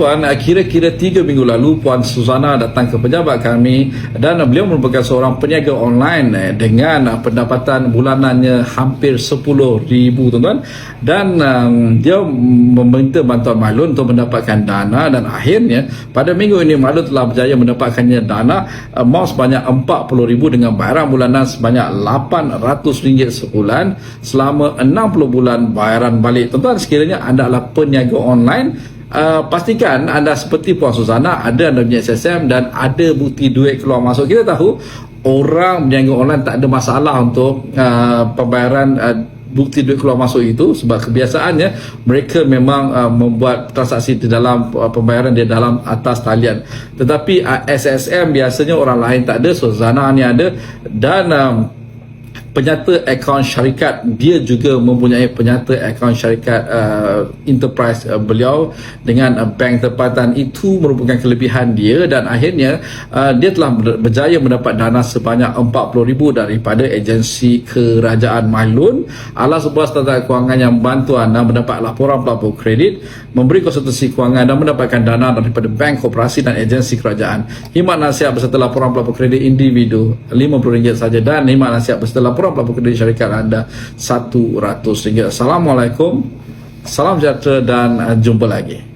Tuan, kira-kira 3 minggu lalu Puan Suzana datang ke pejabat kami dan beliau merupakan seorang peniaga online dengan pendapatan bulanannya hampir 10,000 tuan-tuan, dan dia meminta bantuan Mailun untuk mendapatkan dana, dan akhirnya pada minggu ini Mailun telah berjaya mendapatkannya dana mau sebanyak 40,000 dengan bayaran bulanan sebanyak RM800 sebulan selama 60 bulan bayaran balik. Tuan-tuan, sekiranya anda adalah peniaga online, pastikan anda seperti Puan Suzana ada anda punya SSM dan ada bukti duit keluar masuk. Kita tahu orang berniaga online tak ada masalah untuk pembayaran bukti duit keluar masuk itu, sebab kebiasaannya mereka memang membuat transaksi di dalam pembayaran di dalam atas talian. Tetapi SSM biasanya orang lain tak ada, Suzana ni ada, dan penyata akaun syarikat dia juga mempunyai penyata akaun syarikat enterprise beliau dengan bank tempatan. Itu merupakan kelebihan dia, dan akhirnya dia telah berjaya mendapat dana sebanyak 40,000 daripada agensi kerajaan Mailun ala sebuah startup kewangan yang membantu anda mendapat laporan pelapor kredit, memberi konsultasi kewangan dan mendapatkan dana daripada bank, koperasi dan agensi kerajaan. Khidmat nasihat beserta laporan pelapor kredit individu RM50 saja, dan khidmat nasihat beserta laporan pelapor kredit syarikat anda RM100. Assalamualaikum, salam sejahtera dan jumpa lagi.